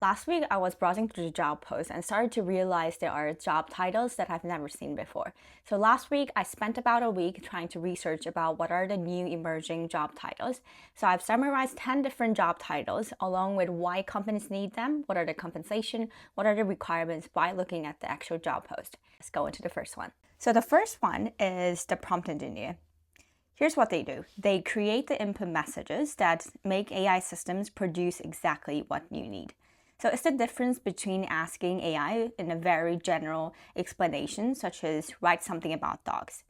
Last week, I was browsing through the job posts and started to realize there are job titles that I've never seen before. So last week, I spent about a week trying to research about what are the new emerging job titles. So I've summarized 10 different job titles along with why companies need them, what are the compensation, what are the requirements by looking at the actual job post. Let's go into the first one. So the first one is the prompt engineer. Here's what they do. They create the input messages that make AI systems produce exactly what you need. So it's the difference between asking AI in a very general explanation, such as write something about dogs.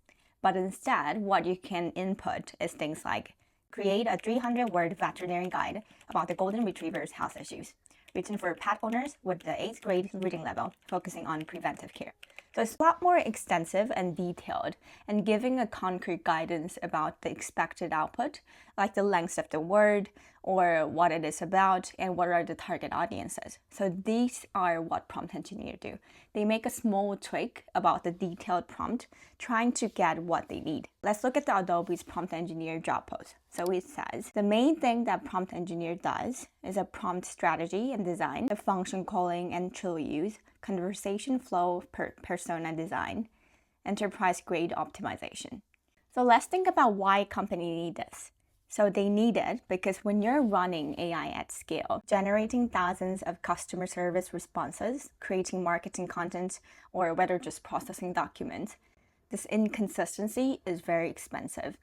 But instead, what you can input is things like create a 300-word veterinary guide about the golden retriever's health issues, written for pet owners with the 8th grade reading level, focusing on preventive care. So it's a lot more extensive and detailed and giving a concrete guidance about the expected output, like the length of the word or what it is about and what are the target audiences. So these are what prompt engineers do. They make a small tweak about the detailed prompt, trying to get what they need. Let's look at the Adobe's prompt engineer job post. So it says, the main thing that prompt engineer does is a prompt strategy and design, the function calling and tool use, conversation flow, persona design, enterprise grade optimization. So let's think about why companies need this. So they need it because when you're running AI at scale, generating thousands of customer service responses, creating marketing content, or whether just processing documents, this inconsistency is very expensive.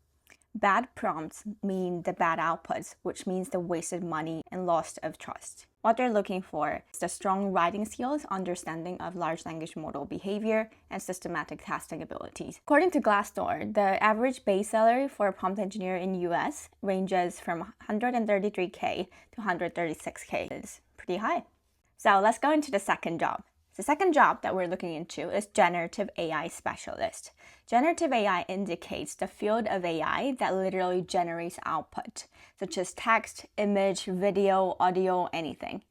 Bad prompts mean the bad outputs, which means the wasted money and loss of trust. What they're looking for is the strong writing skills, understanding of large language model behavior, and systematic testing abilities. According to Glassdoor, the average base salary for a prompt engineer in US ranges from $133K to $136K. It's pretty high. So let's go into the second job. The second job that we're looking into is generative AI specialist. Generative AI indicates the field of AI that literally generates output, such as text, image, video, audio, anything.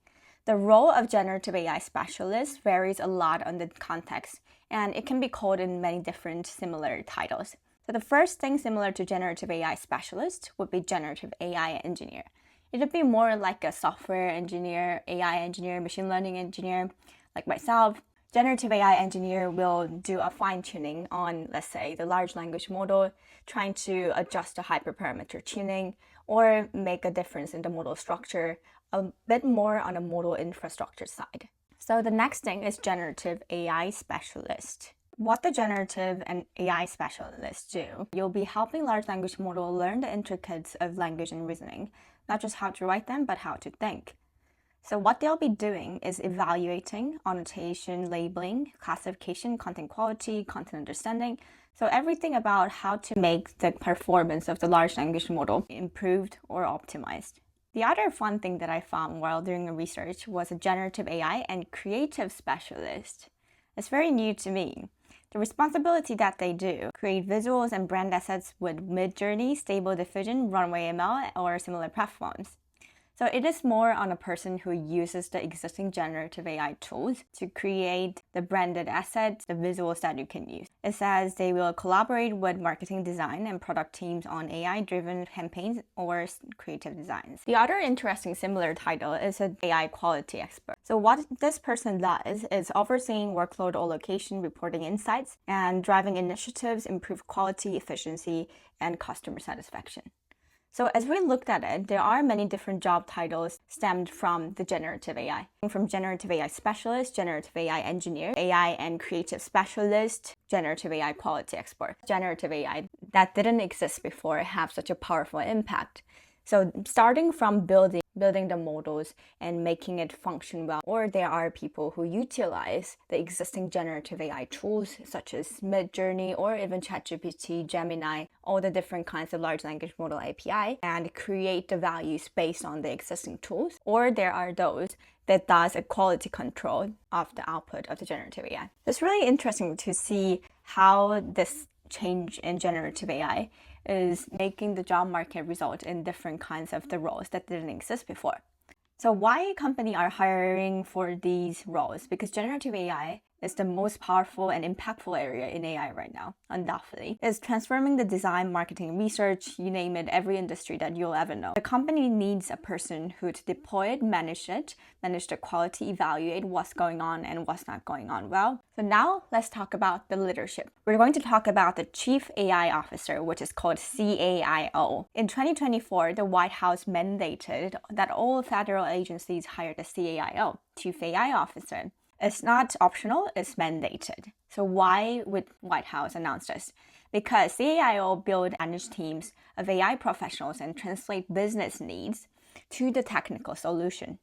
The role of generative AI specialist varies a lot on the context, and it can be called in many different similar titles. So the first thing similar to generative AI specialist would be generative AI engineer. It would be more like a software engineer, AI engineer, machine learning engineer, like myself. Generative AI engineer will do a fine-tuning on, let's say, the large language model, trying to adjust the hyperparameter tuning or make a difference in the model structure, a bit more on the model infrastructure side. So the next thing is generative AI specialist. What the generative and AI specialists do, you'll be helping large language model learn the intricacies of language and reasoning, not just how to write them, but how to think. So what they'll be doing is evaluating annotation, labeling, classification, content quality, content understanding. So everything about how to make the performance of the large language model improved or optimized. The other fun thing that I found while doing research was a generative AI and creative specialist. It's very new to me. The responsibility that they do, create visuals and brand assets with Midjourney, Stable Diffusion, Runway ML, or similar platforms. So it is more on a person who uses the existing generative AI tools to create the branded assets, the visuals that you can use. It says they will collaborate with marketing design and product teams on AI-driven campaigns or creative designs. The other interesting similar title is an AI quality expert. So what this person does is overseeing workload allocation, reporting insights, and driving initiatives, improve quality, efficiency, and customer satisfaction. So as we looked at it, there are many different job titles stemmed from the generative AI. From generative AI specialist, generative AI engineer, AI and creative specialist, generative AI quality expert. Generative AI that didn't exist before have such a powerful impact. So starting from building the models and making it function well, or there are people who utilize the existing generative AI tools such as Midjourney or even ChatGPT, Gemini, all the different kinds of large language model API and create the values based on the existing tools, or there are those that does a quality control of the output of the generative AI. It's really interesting to see how this change in generative AI is making the job market result in different kinds of the roles that didn't exist before. So why companies are hiring for these roles? Because generative AI is the most powerful and impactful area in AI right now, undoubtedly. It's transforming the design, marketing, research, you name it, every industry that you'll ever know. The company needs a person who to deploy it, manage the quality, evaluate what's going on and what's not going on well. So now let's talk about the leadership. We're going to talk about the Chief AI Officer, which is called CAIO. In 2024, the White House mandated that all federal agencies hire the CAIO, Chief AI Officer. It's not optional, it's mandated. So why would White House announce this? Because CAIO build and manage teams of AI professionals and translate business needs to the technical solution.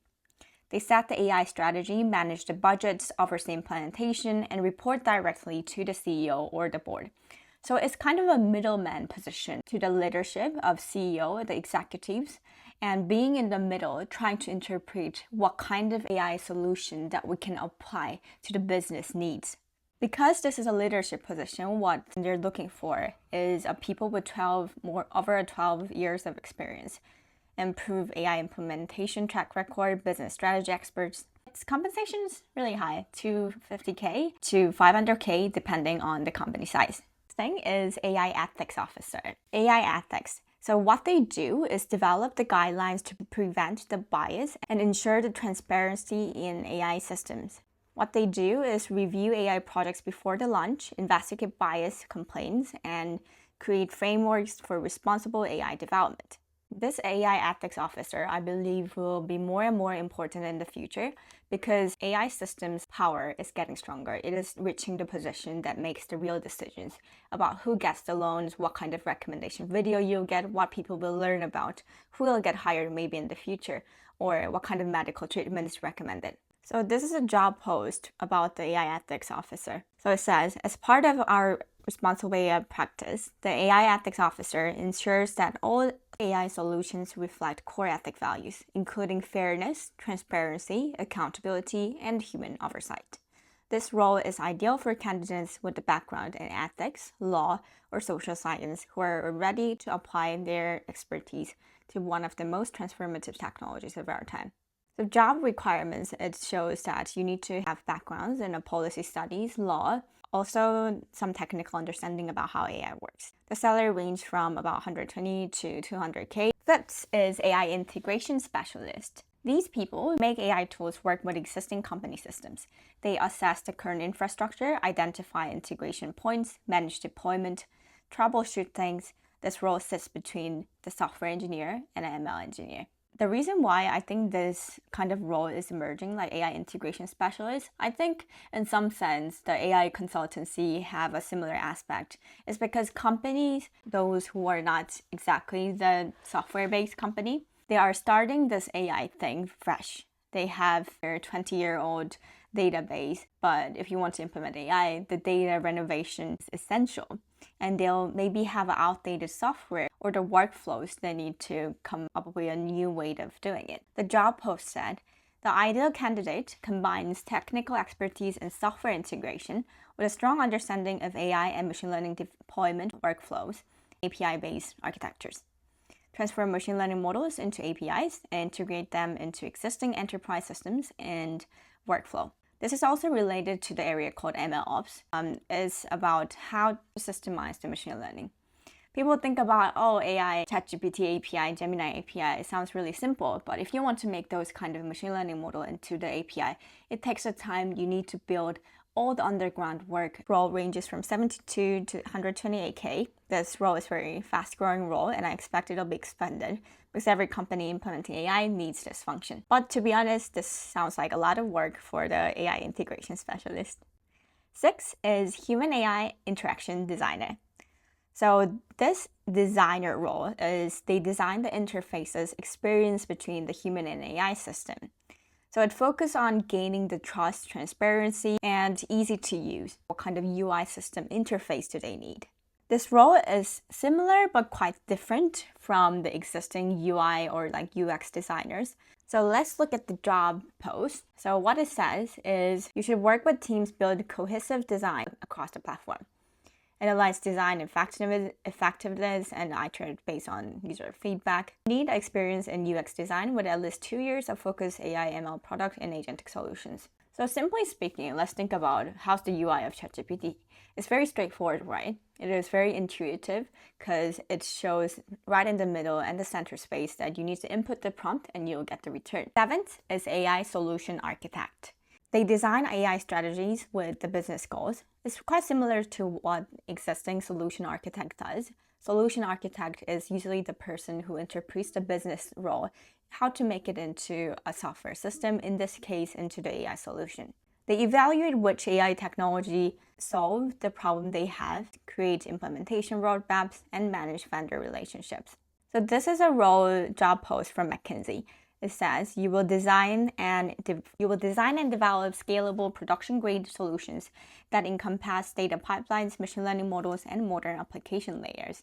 They set the AI strategy, manage the budgets, oversee implementation, and report directly to the CEO or the board. So it's kind of a middleman position to the leadership of CEO, the executives, and being in the middle, trying to interpret what kind of AI solution that we can apply to the business needs. Because this is a leadership position, what they're looking for is a people with over 12 years of experience, improve AI implementation track record, business strategy experts. Its compensation is really high, $250K to $500K, depending on the company size. Thing is AI ethics officer. AI ethics. So what they do is develop the guidelines to prevent the bias and ensure the transparency in AI systems. What they do is review AI projects before the launch, investigate bias complaints, and create frameworks for responsible AI development. This AI ethics officer, I believe, will be more and more important in the future because AI systems' power is getting stronger. It is reaching the position that makes the real decisions about who gets the loans, what kind of recommendation video you'll get, what people will learn about, who will get hired maybe in the future, or what kind of medical treatment is recommended. So this is a job post about the AI ethics officer. So it says, as part of our responsible AI practice, the AI ethics officer ensures that all AI solutions reflect core ethic values, including fairness, transparency, accountability, and human oversight. This role is ideal for candidates with a background in ethics, law, or social science who are ready to apply their expertise to one of the most transformative technologies of our time. So job requirements, it shows that you need to have backgrounds in policy studies, law, also some technical understanding about how AI works. The salary range from about 120 to 200K. Fifth is AI integration specialist. These people make AI tools work with existing company systems. They assess the current infrastructure, identify integration points, manage deployment, troubleshoot things. This role sits between the software engineer and an ML engineer. The reason why I think this kind of role is emerging, like AI integration specialist, I think in some sense the AI consultancy have a similar aspect, is because companies, those who are not exactly the software-based company, they are starting this AI thing fresh. They have their 20-year-old database, but if you want to implement AI, the data renovation is essential. And they'll maybe have outdated software or the workflows they need to come up with a new way of doing it. The job post said, the ideal candidate combines technical expertise in software integration with a strong understanding of AI and machine learning deployment workflows, API-based architectures. Transform machine learning models into APIs and integrate them into existing enterprise systems and workflow. This is also related to the area called ML Ops. It's about how to systemize the machine learning. People think about, AI, ChatGPT API, Gemini API, it sounds really simple, but if you want to make those kind of machine learning model into the API, it takes a time. You need to build all the underground work. Role ranges from 72 to 128K. This role is a very fast-growing role, and I expect it'll be expanded because every company implementing AI needs this function. But to be honest, this sounds like a lot of work for the AI integration specialist. 6 is human AI interaction designer. So this designer role is they design the interfaces experience between the human and AI system. So it focuses on gaining the trust, transparency, and easy to use. What kind of UI system interface do they need? This role is similar but quite different from the existing UI or like UX designers. So let's look at the job post. So what it says is you should work with teams build cohesive design across the platform. analyze design effectiveness, and iterate based on user feedback. You need experience in UX design with at least 2 years of focused AI ML product and agentic solutions. So simply speaking, let's think about how's the UI of ChatGPT. It's very straightforward, right? It is very intuitive because it shows right in the middle and the center space that you need to input the prompt and you'll get the return. Seventh is AI solution architect. They design AI strategies with the business goals. It's quite similar to what existing solution architect does. Solution architect is usually the person who interprets the business role, how to make it into a software system, in this case, into the AI solution. They evaluate which AI technology solve the problem they have, create implementation roadmaps, and manage vendor relationships. So this is a role job post from McKinsey. It says you will design and develop scalable production-grade solutions that encompass data pipelines, machine learning models, and modern application layers.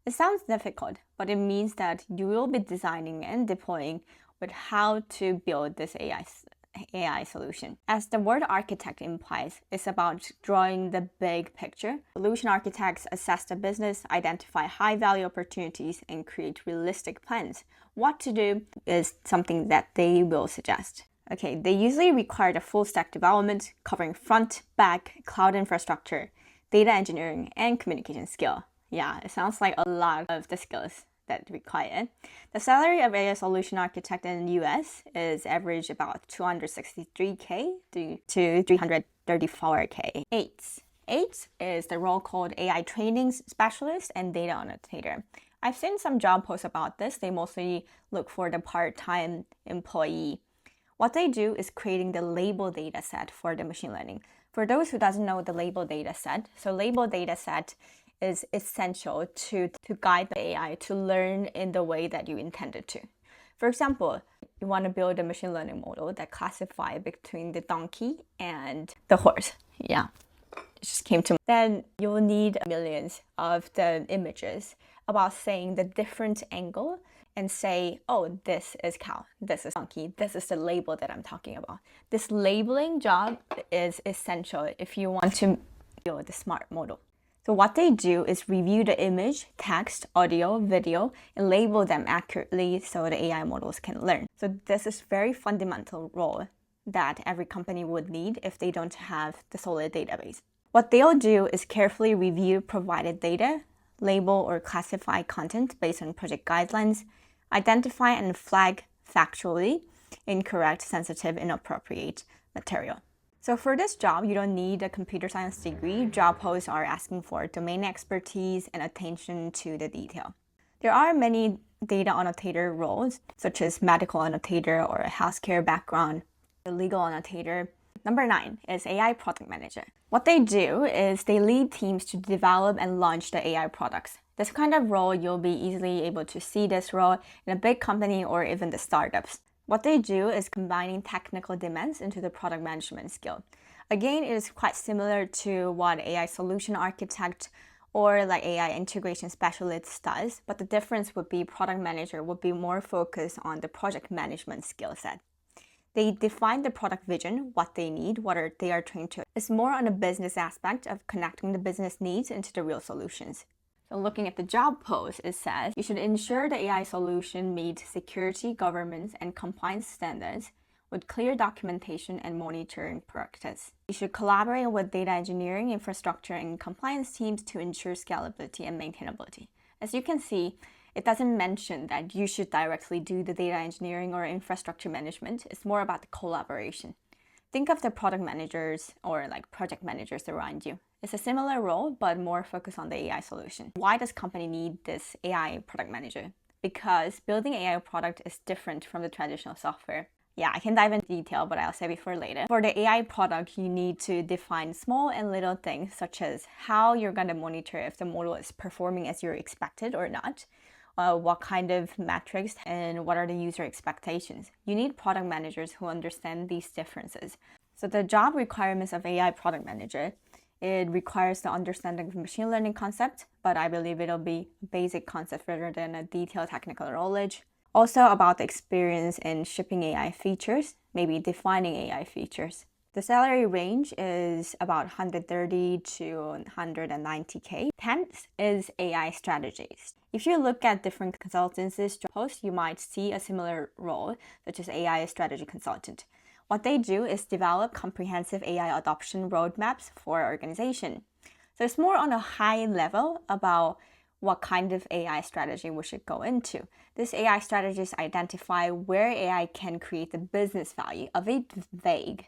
It sounds difficult, but it means that you will be designing and deploying with how to build this AI solution. As the word architect implies, it's about drawing the big picture. Solution architects assess the business, identify high-value opportunities, and create realistic plans. What to do is something that they will suggest. Okay, they usually require the full-stack development covering front, back, cloud infrastructure, data engineering, and communication skill. Yeah, it sounds like a lot of the skills that required. The salary of AI solution architect in the US is average about $263K to $334K. Eighth is the role called AI training specialist and data annotator. I've seen some job posts about this. They mostly look for the part-time employee. What they do is creating the label data set for the machine learning. For those who doesn't know the label data set, so label data set is essential to guide the AI to learn in the way that you intended to. For example, you want to build a machine learning model that classifies between the donkey and the horse. Yeah, it just came to me. Then you will need millions of the images about saying the different angle and say, oh, this is cow, this is donkey, this is the label that I'm talking about. This labeling job is essential if you want to build a smart model. So what they do is review the image, text, audio, video, and label them accurately so the AI models can learn. So this is very fundamental role that every company would need if they don't have the solid database. What they'll do is carefully review provided data, label or classify content based on project guidelines, identify and flag factually incorrect, sensitive, inappropriate material. So for this job, you don't need a computer science degree. Job posts are asking for domain expertise and attention to the detail. There are many data annotator roles, such as medical annotator or a healthcare background, a legal annotator. Number 9 is AI product manager. What they do is they lead teams to develop and launch the AI products. This kind of role, you'll be easily able to see this role in a big company or even the startups. What they do is combining technical demands into the product management skill. Again, it is quite similar to what AI solution architect or like AI integration specialist does, but the difference would be product manager would be more focused on the project management skill set. They define the product vision, what they need, they are trained to. It's more on a business aspect of connecting the business needs into the real solutions. So looking at the job post, it says you should ensure the AI solution meets security, governance, and compliance standards with clear documentation and monitoring practice. You should collaborate with data engineering, infrastructure, and compliance teams to ensure scalability and maintainability. As you can see, it doesn't mention that you should directly do the data engineering or infrastructure management. It's more about the collaboration. Think of the product managers or like project managers around you. It's a similar role, but more focused on the AI solution. Why does company need this AI product manager? Because building AI product is different from the traditional software. Yeah, I can dive into detail, but I'll save it for later. For the AI product, you need to define small and little things, such as how you're going to monitor if the model is performing as you're expected or not. What kind of metrics and what are the user expectations. You need product managers who understand these differences. So the job requirements of AI product manager, it requires the understanding of machine learning concept, but I believe it'll be a basic concept rather than a detailed technical knowledge. Also about the experience in shipping AI features, maybe defining AI features. The salary range is about 130 to 190K. 10th is AI strategist. If you look at different consultancies job posts, you might see a similar role, such as AI strategy consultant. What they do is develop comprehensive AI adoption roadmaps for organization. So it's more on a high level about what kind of AI strategy we should go into. This AI strategists identify where AI can create the business value, a bit vague,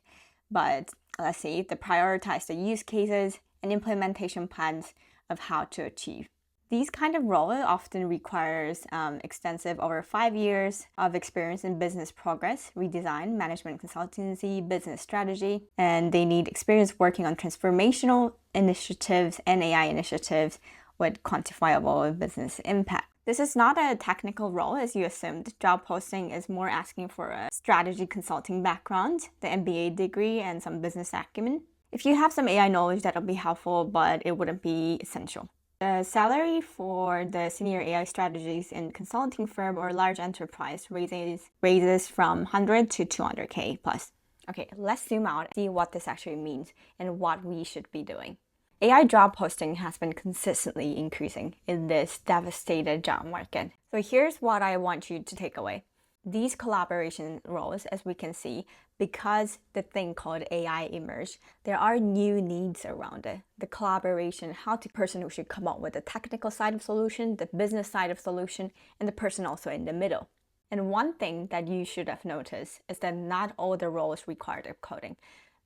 but let's say they prioritize the use cases and implementation plans of how to achieve. These kind of roles often requires extensive over 5 years of experience in business progress, redesign, management consultancy, business strategy, and they need experience working on transformational initiatives and AI initiatives with quantifiable business impact. This is not a technical role as you assumed. Job posting is more asking for a strategy consulting background, the MBA degree, and some business acumen. If you have some AI knowledge, that'll be helpful, but it wouldn't be essential. The salary for the senior AI strategies in consulting firm or large enterprise raises from 100 to 200K plus. Okay, let's zoom out and see what this actually means and what we should be doing. AI job posting has been consistently increasing in this devastated job market. So here's what I want you to take away. These collaboration roles, as we can see, because the thing called AI emerged, there are new needs around it. The collaboration, how the person who should come up with the technical side of solution, the business side of solution, and the person also in the middle. And one thing that you should have noticed is that not all the roles require coding.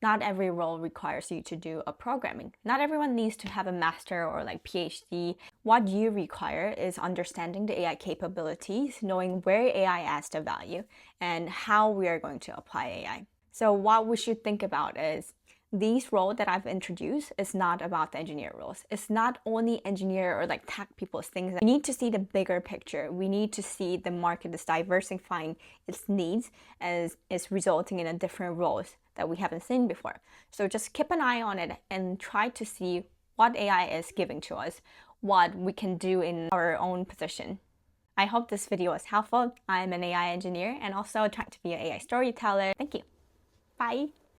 Not every role requires you to do a programming. Not everyone needs to have a master or like PhD. What you require is understanding the AI capabilities, knowing where AI adds the value, and how we are going to apply AI. So what we should think about is these roles that I've introduced is not about the engineer roles. It's not only engineer or like tech people's things. We need to see the bigger picture. We need to see the market is diversifying its needs as is resulting in a different roles that we haven't seen before. So just keep an eye on it and try to see what AI is giving to us, what we can do in our own position. I hope this video was helpful. I'm an AI engineer and also trying to be an AI storyteller. Thank you. Bye.